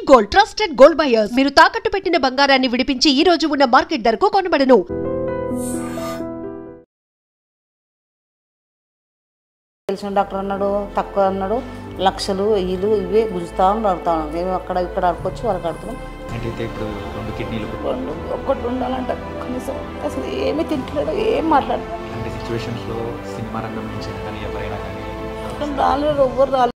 Gold, trusted gold buyers. మీరు తాకట్టు పెట్టిన బంగారాన్ని విడిపించి ఈ రోజు ఉన్న మార్కెట్ ధరకు కొనబడను. తెలిసిన డాక్టర్ అన్నాడు, తక్కువ అన్నాడు, లక్షలు వెయ్యిలు ఇవే గుంజుతా అడుగుతాను. మేము అక్కడ ఇక్కడ ఆడుకోవచ్చు, వాళ్ళకి ఆడుతున్నాం. అంటే ఇప్పుడు 2 కిడ్నీలు ఒక్కటి ఉండాలంట కనీసం. అసలు ఏమీ తింటలేడు, ఏం మాట్లాడలేదు. అంటే సిచ్యువేషన్స్లో సినిమా రంగం నుంచి కానీ ఎవరైనా కానీ రాలేరు, ఎవ్వరు రాలేదు.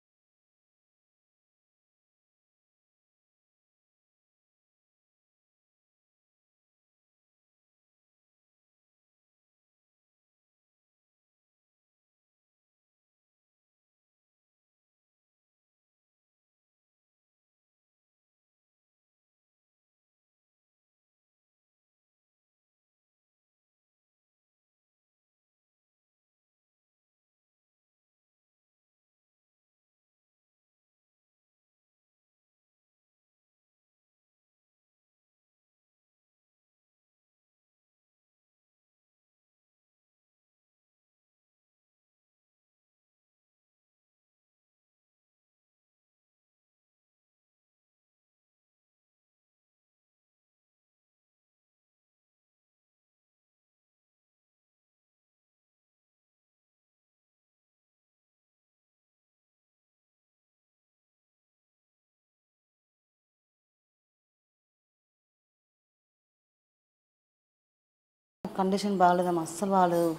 కండిషన్ బాగాలేదమ్మా, అస్సలు బాగాలేదు.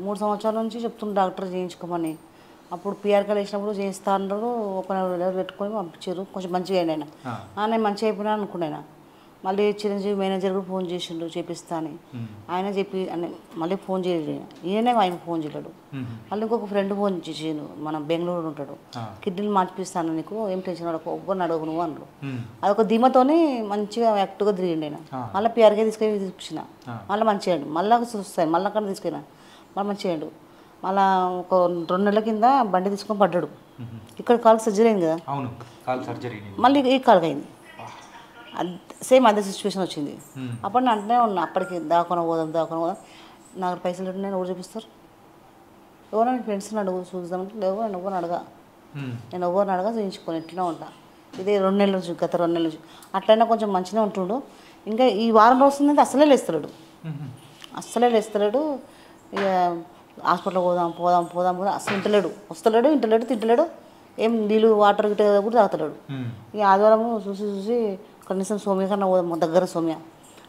3 సంవత్సరాల నుంచి చెప్తున్న డాక్టర్ చేయించుకోమని. అప్పుడు పిఆర్కలు వేసినప్పుడు చేయిస్తా అన్నారు. ఒక నెల పెట్టుకొని పంపించారు. కొంచెం మంచిగా అయినా నేను మంచిగా అయిపోయినా అనుకున్నాను. మళ్ళీ చిరంజీవి మేనేజర్ కూడా ఫోన్ చేసిండు చేపిస్తా అని. ఆయన చెప్పి మళ్ళీ ఫోన్ చేయలేదు. ఈయనే ఆయన ఫోన్ చేయలేడు. మళ్ళీ ఇంకొక ఫ్రెండ్ ఫోన్ చేసాను, మన బెంగళూరు ఉంటాడు. కిడ్నీలు మార్పిస్తాను, నీకు ఏం టెన్షన్ పడకు, ఎవ్వరిని అడగవు నువ్వు అన్నాడు. అదొక ధీమతోనే మంచిగా యాక్టివ్గా తిరిగిండి ఆయన. మళ్ళీ పిఆర్కే తీసుకొచ్చిన, మళ్ళీ మంచిగా మళ్ళీ చూస్తాయి, మళ్ళీ అక్కడ తీసుకెళ్ళినా మళ్ళీ మంచిగా అయ్యాడు. మళ్ళీ ఒక 2 నెలల కింద బండి తీసుకొని పడ్డాడు. ఇక్కడ కాలుకి సర్జరీ అయింది కదా, మళ్ళీ ఈ కాలుకి అయింది. సేమ్ అదే సిచ్యువేషన్ వచ్చింది. అప్పుడు నేను అంటూనే ఉన్నా, అప్పటికి దాకొని పోదాం. నాకు పైసలు నేను ఎవరు చూపిస్తారు, ఎవరైనా ఫ్రెండ్స్ని అడుగు చూద్దామంటే లేవు. నేను ఎవరిని అడగా చూపించుకొని ఎట్లా ఉంటా. ఇదే 2 నెలల నుంచి, గత 2 నెలల నుంచి అట్లయినా కొంచెం మంచిగా ఉంటుండు. ఇంకా ఈ వారం రోజులంటే అసలే లేస్తలేడు. ఇక హాస్పిటల్ పోదాం అసలు ఇంటలేడు, తింటలేడు. ఏం నీళ్ళు వాటర్ గిట్ట కూడా తాగుతలేడు. ఇక ఆదివారం చూసి కనీసం సోమ్య కన్నా పోదాం, దగ్గర సోమ్య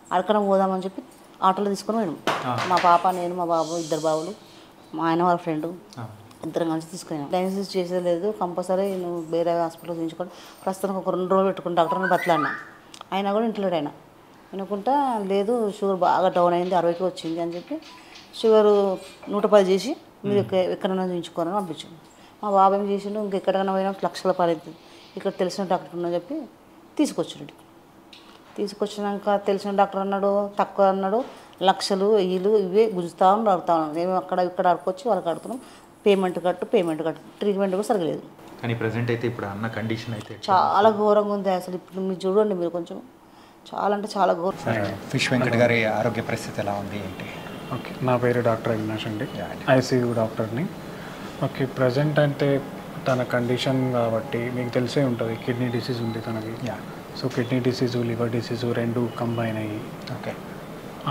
అక్కడికన్నా పోదామని చెప్పి ఆటోలో తీసుకొని పోయాడు. మా పాప, నేను, మా బాబు, 2 బాబులు, మా ఆయన వాళ్ళ ఫ్రెండ్, ఇద్దరం కలిసి తీసుకున్నాను. డయాలసిస్ చేసేది లేదు, కంపల్సరీ నువ్వు వేరే హాస్పిటల్ చూపించుకోండి. ప్రస్తుతానికి ఒక 2 రోజులు పెట్టుకుని డాక్టర్ని బతలాడినా. అయినా కూడా ఇంట్లో ఆయన వినుకుంటా లేదు, షుగర్ బాగా డౌన్ అయింది, 60కి వచ్చింది అని చెప్పి షుగర్ 110 చేసి మీరు ఎక్కడైనా చూపించుకోవాలని పంపించాను. మా బాబు ఏం చేసిండు, ఇంకెక్కడికైనా పోయినా లక్షల పాలవుతుంది, ఇక్కడ తెలిసిన డాక్టర్ ఉన్నా చెప్పి తీసుకొచ్చినాక తెలిసిన డాక్టర్ అన్నాడు, తక్కువ అన్నాడు, లక్షలు వెయ్యిలు ఇవే గుంజుతా అడుగుతాను. మేము అక్కడ ఇక్కడ ఆడుకోవచ్చు, వాళ్ళకి ఆడుతున్నాం. పేమెంట్ కట్టు ట్రీట్మెంట్ కూడా సరగలేదు. కానీ ప్రెజెంట్ అయితే ఇప్పుడు అన్న కండిషన్ అయితే చాలా ఘోరంగా ఉంది. అసలు ఇప్పుడు మీరు చూడండి, మీరు కొంచెం చాలా అంటే చాలా ఘోరం. ఫిష్ వెంకట్ గారి ఆరోగ్య పరిస్థితి ఎలా ఉంది ఏంటి? ఓకే, నా పేరు డాక్టర్ అవినాష్ అండి, ఐసీయూ డాక్టర్ని. ఓకే, ప్రజెంట్ అంటే తన కండిషన్ కాబట్టి మీకు తెలిసే ఉంటుంది, కిడ్నీ డిసీజ్ ఉంది తనకి. So kidney disease, liver disease 2 combine అయ్యి ఓకే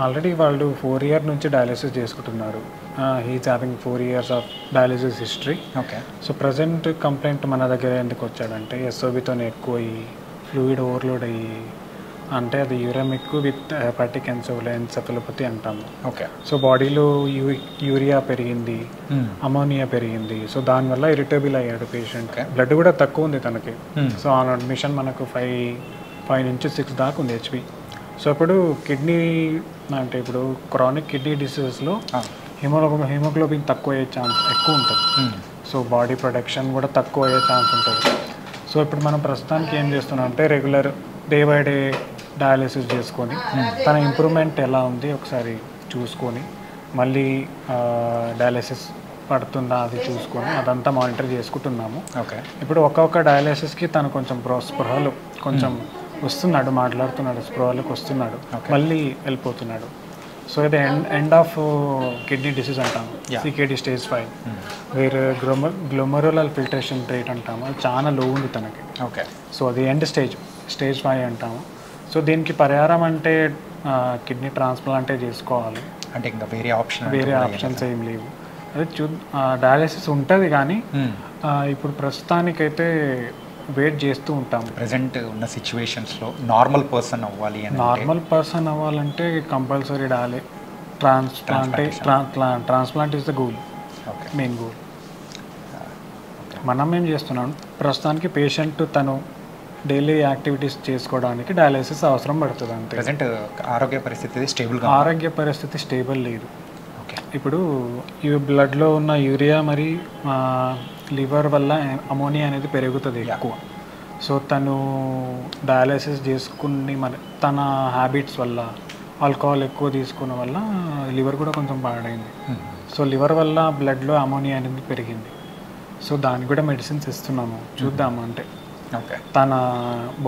ఆల్రెడీ వాళ్ళు 4 years నుంచి డయాలసిస్ చేసుకుంటున్నారు. He's having 4 years of dialysis history. Okay, so present complaint మన దగ్గర ఎందుకు వచ్చాడంటే ఎస్ఓబితోనే ఎక్కువ అయ్యి ఫ్లూయిడ్ ఓవర్లోడ్ అయ్యి, అంటే అది యూరమిక్ విత్ హెపాటిక్ ఎన్సెఫలోపతి అంటాము. ఓకే, సో బాడీలో యూరియా పెరిగింది, అమోనియా పెరిగింది. సో దానివల్ల ఇరిటబుల్ అయ్యాడు పేషెంట్. బ్లడ్ కూడా తక్కువ ఉంది తనకి. సో ఆన్ అడ్మిషన్ మనకు 5 నుంచి 6 దాకా ఉంది హెచ్పి. సో ఇప్పుడు కిడ్నీ అంటే ఇప్పుడు క్రానిక్ కిడ్నీ డిసీజెస్లో హిమోగ్లోబిన్ తక్కువ అయ్యే ఛాన్స్ ఎక్కువ ఉంటుంది. సో బాడీ ప్రొడక్షన్ కూడా తక్కువ అయ్యే ఛాన్స్ ఉంటుంది. సో ఇప్పుడు మనం ప్రస్తుతానికి ఏం చేస్తున్నాం అంటే regular day by day dialysis చేసుకొని తన ఇంప్రూవ్మెంట్ ఎలా ఉంది ఒకసారి చూసుకొని మళ్ళీ డయాలసిస్ పడుతుందా అది చూసుకొని అదంతా మానిటర్ చేసుకుంటున్నాము. ఓకే, ఇప్పుడు ఒక్కొక్క డయాలసిస్కి తను కొంచెం స్పృహలు కొంచెం వస్తున్నాడు, మాట్లాడుతున్నాడు, స్పృహలకు వస్తున్నాడు, మళ్ళీ వెళ్ళిపోతున్నాడు. సో ఇది ఎండ్ ఆఫ్ కిడ్నీ డిసీజ్ అంటాము, సికేడి స్టేజ్ 5. వేరే గ్లోమరులర్ ఫిల్ట్రేషన్ రేట్ అంటాము, అది చాలా లో ఉంది తనకి. ఓకే, సో అది ఎండ్ స్టేజ్ స్టేజ్ 5 అంటాము. సో దీనికి పరిహారం అంటే కిడ్నీ ట్రాన్స్ప్లాంటే చేసుకోవాలి, అంటే ఇంకా వేరే ఆప్షన్స్ ఏం లేవు. అదే డయాలసిస్ ఉంటుంది కానీ ఇప్పుడు ప్రస్తుతానికైతే వెయిట్ చేస్తూ ఉంటాం. ప్రజెంట్ ఉన్న సిచ్యువేషన్స్లో నార్మల్ పర్సన్ అవ్వాలి అని అవ్వాలంటే compulsory transplant is the goal, main goal. మనం ఏం చేస్తున్నాం ప్రస్తుతానికి పేషెంట్ తను డైలీ యాక్టివిటీస్ చేసుకోవడానికి డయాలసిస్ అవసరం పడుతుంది అంతే. ప్రజెంట్ ఆరోగ్య పరిస్థితి స్టేబుల్ లేదు. ఇప్పుడు ఈ బ్లడ్లో ఉన్న యూరియా మరి లివర్ వల్ల అమోనియా అనేది పెరుగుతుంది ఎక్కువ. సో తను డయాలసిస్ చేసుకుని తన హ్యాబిట్స్ వల్ల ఆల్కహాల్ ఎక్కువ తీసుకున్న వల్ల లివర్ కూడా కొంచెం పాడైంది. సో లివర్ వల్ల బ్లడ్లో అమోనియా అనేది పెరిగింది. సో దానికి కూడా మెడిసిన్స్ ఇస్తున్నాము, చూద్దాము. అంటే తన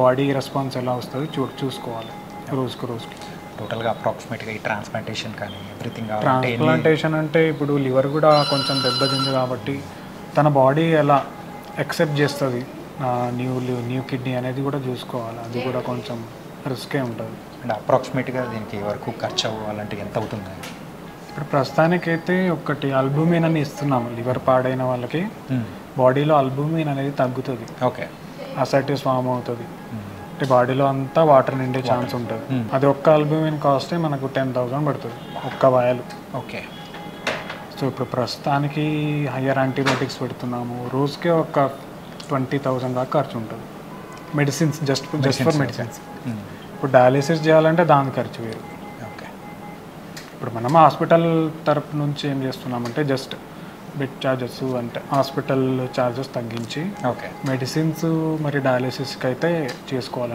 బాడీ రెస్పాన్స్ ఎలా వస్తుంది చూసుకోవాలి రోజుకి. టోటల్గా అప్రాక్సిమేట్గా ఈ ట్రాన్స్ప్లాంటేషన్ కానీ ఎవ్రీథింగ్. ట్రాన్స్ప్లాంటేషన్ అంటే ఇప్పుడు లివర్ కూడా కొంచెం దెబ్బతింది కాబట్టి తన బాడీ ఎలా యాక్సెప్ట్ చేస్తుంది న్యూ కిడ్నీ అనేది కూడా చూసుకోవాలి. అది కూడా కొంచెం రిస్కే ఉంటుంది. అండ్ అప్రాక్సిమేట్గా దీనికి వరకు ఖర్చు అవ్వాలంటే ఎంత అవుతుంది? ఇప్పుడు ప్రస్తుతానికైతే ఒకటి అల్బుమిన్ అని ఇస్తున్నాము. లివర్ పాడైన వాళ్ళకి బాడీలో అల్బుమిన్ అనేది తగ్గుతుంది, అసైటిస్ ఫామ్ అవుతుంది, అంటే బాడీలో అంతా వాటర్ నిండే ఛాన్స్ ఉంటుంది. అది ఒక్క అల్బుమిన్ కాస్టే మనకు 10,000 పడుతుంది ఒక్క వాయలు. సో ఇప్పుడు ప్రస్తుతానికి హయ్యర్ యాంటీబయాటిక్స్ పెడుతున్నాము, రోజుకే ఒక 20,000 దాకా ఖర్చు ఉంటుంది. Medicines just for medicines. ఇప్పుడు డయాలిసిస్ చేయాలంటే దాని ఖర్చు వేరు. ఇప్పుడు మనం హాస్పిటల్ తరపు నుంచి ఏం చేస్తున్నామంటే జస్ట్ బెడ్ ఛార్జెస్ అంటే హాస్పిటల్ ఛార్జెస్ తగ్గించి మెడిసిన్స్ మరి డయాలిసిస్కి అయితే చేసుకోవాలి.